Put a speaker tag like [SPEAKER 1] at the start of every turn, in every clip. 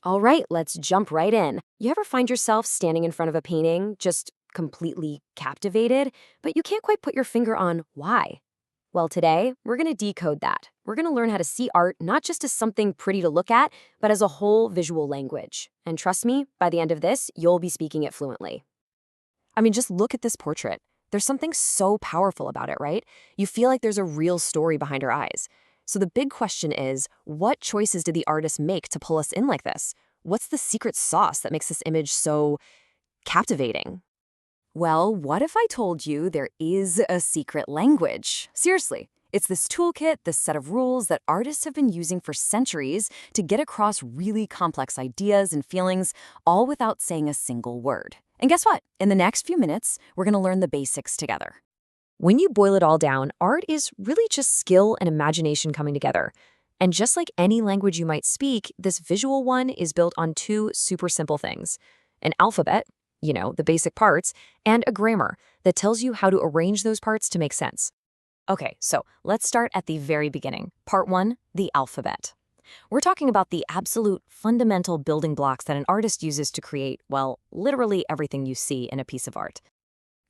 [SPEAKER 1] All right, let's jump right in. You ever find yourself standing in front of a painting, just completely captivated, but you can't quite put your finger on why? Well, today, we're going to decode that. We're going to learn how to see art not just as something pretty to look at, but as a whole visual language. And trust me, by the end of this, you'll be speaking it fluently. I mean, just look at this portrait. There's something so powerful about it, right? You feel like there's a real story behind her eyes. So the big question is, what choices did the artist make to pull us in like this? What's the secret sauce that makes this image so captivating? Well, what if I told you there is a secret language? Seriously, it's this toolkit, this set of rules that artists have been using for centuries to get across really complex ideas and feelings, all without saying a single word. And guess what? In the next few minutes, we're going to learn the basics together. When you boil it all down, art is really just skill and imagination coming together. And just like any language you might speak, this visual one is built on two super simple things: an alphabet, the basic parts, and a grammar that tells you how to arrange those parts to make sense. Okay, so let's start at the very beginning. Part 1, the alphabet. We're talking about the absolute fundamental building blocks that an artist uses to create, well, literally everything you see in a piece of art.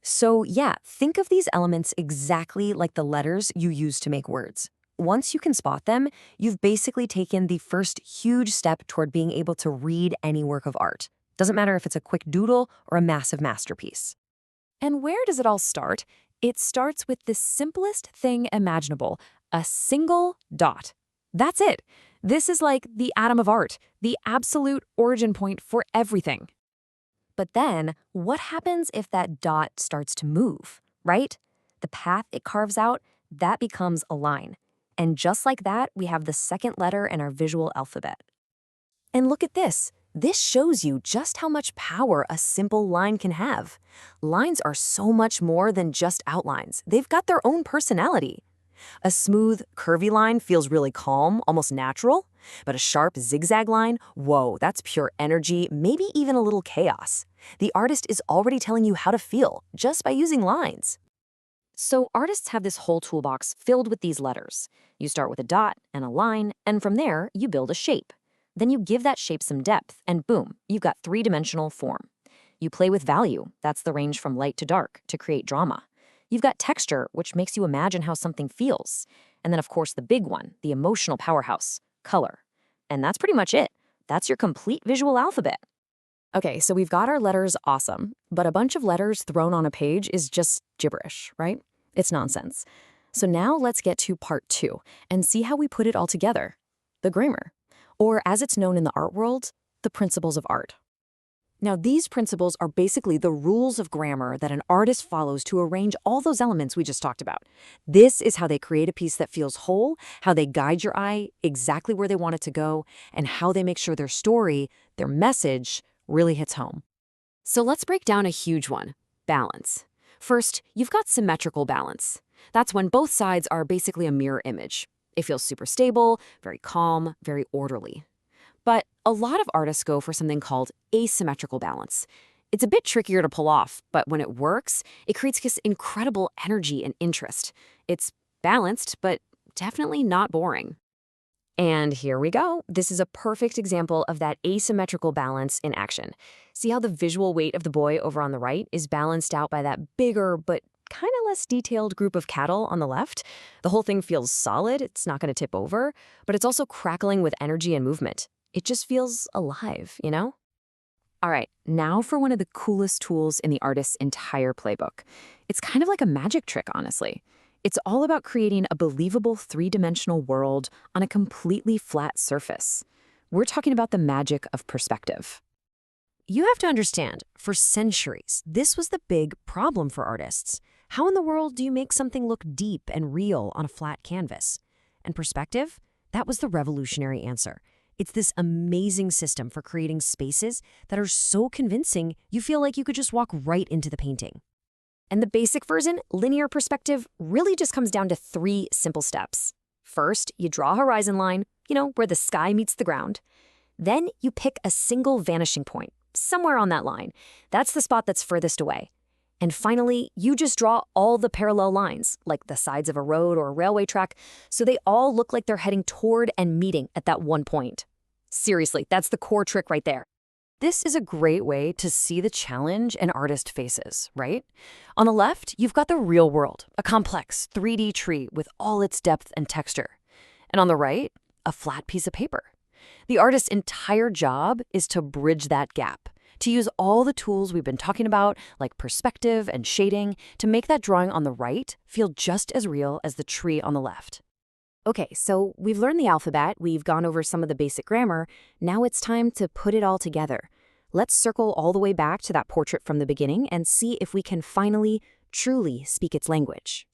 [SPEAKER 1] So yeah, think of these elements exactly like the letters you use to make words. Once you can spot them, you've basically taken the first huge step toward being able to read any work of art. Doesn't matter if it's a quick doodle or a massive masterpiece. And where does it all start? It starts with the simplest thing imaginable, a single dot. That's it. This is like the atom of art, the absolute origin point for everything. But then, what happens if that dot starts to move, right? The path it carves out, that becomes a line. And just like that, we have the second letter in our visual alphabet. And look at this. This shows you just how much power a simple line can have. Lines are so much more than just outlines. They've got their own personality. A smooth, curvy line feels really calm, almost natural. But a sharp zigzag line, whoa, that's pure energy, maybe even a little chaos. The artist is already telling you how to feel just by using lines. So artists have this whole toolbox filled with these letters. You start with a dot and a line, and from there, you build a shape. Then you give that shape some depth, and boom, you've got three-dimensional form. You play with value, that's the range from light to dark, to create drama. You've got texture, which makes you imagine how something feels. And then, of course, the big one, the emotional powerhouse, color. And that's pretty much it. That's your complete visual alphabet. Okay, so we've got our letters awesome, but a bunch of letters thrown on a page is just gibberish, right? It's nonsense. So now let's get to part 2 and see how we put it all together. The grammar, or as it's known in the art world, the principles of art. Now, these principles are basically the rules of grammar that an artist follows to arrange all those elements we just talked about. This is how they create a piece that feels whole, how they guide your eye exactly where they want it to go, and how they make sure their story, their message, really hits home. So let's break down a huge one: balance. First, you've got symmetrical balance. That's when both sides are basically a mirror image. It feels super stable, very calm, very orderly. But a lot of artists go for something called asymmetrical balance. It's a bit trickier to pull off, but when it works, it creates this incredible energy and interest. It's balanced, but definitely not boring. And here we go. This is a perfect example of that asymmetrical balance in action. See how the visual weight of the boy over on the right is balanced out by that bigger but kind of less detailed group of cattle on the left? The whole thing feels solid, it's not going to tip over, but it's also crackling with energy and movement. It just feels alive, you know? All right, now for one of the coolest tools in the artist's entire playbook. It's kind of like a magic trick, honestly. It's all about creating a believable three-dimensional world on a completely flat surface. We're talking about the magic of perspective. You have to understand, for centuries, this was the big problem for artists. How in the world do you make something look deep and real on a flat canvas? And perspective? That was the revolutionary answer. It's this amazing system for creating spaces that are so convincing you feel like you could just walk right into the painting. And the basic version, linear perspective, really just comes down to 3 simple steps. First, you draw a horizon line, where the sky meets the ground. Then you pick a single vanishing point, somewhere on that line. That's the spot that's furthest away. And finally, you just draw all the parallel lines, like the sides of a road or a railway track, so they all look like they're heading toward and meeting at that one point. Seriously, that's the core trick right there. This is a great way to see the challenge an artist faces, right? On the left, you've got the real world, a complex 3D tree with all its depth and texture. And on the right, a flat piece of paper. The artist's entire job is to bridge that gap, to use all the tools we've been talking about, like perspective and shading, to make that drawing on the right feel just as real as the tree on the left. Okay, so we've learned the alphabet, we've gone over some of the basic grammar, now it's time to put it all together. Let's circle all the way back to that portrait from the beginning and see if we can finally, truly speak its language.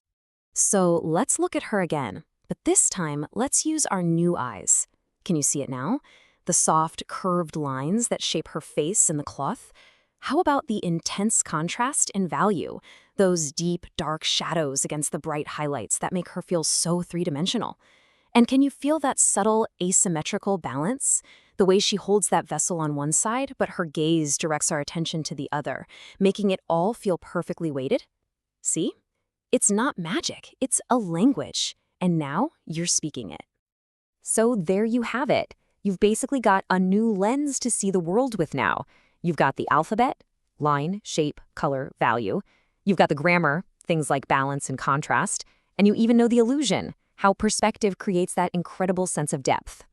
[SPEAKER 1] So let's look at her again, but this time let's use our new eyes. Can you see it now? The soft, curved lines that shape her face in the cloth? How about the intense contrast in value? Those deep, dark shadows against the bright highlights that make her feel so three-dimensional. And can you feel that subtle, asymmetrical balance? The way she holds that vessel on one side, but her gaze directs our attention to the other, making it all feel perfectly weighted? See? It's not magic, it's a language. And now you're speaking it. So there you have it. You've basically got a new lens to see the world with now. You've got the alphabet, line, shape, color, value. You've got the grammar, things like balance and contrast. And you even know the illusion, how perspective creates that incredible sense of depth.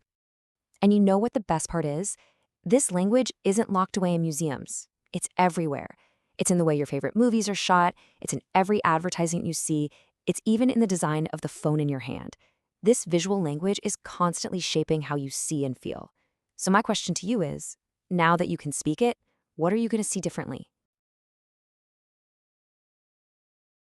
[SPEAKER 1] And you know what the best part is? This language isn't locked away in museums. It's everywhere. It's in the way your favorite movies are shot. It's in every advertising you see. It's even in the design of the phone in your hand. This visual language is constantly shaping how you see and feel. So my question to you is, now that you can speak it, what are you going to see differently?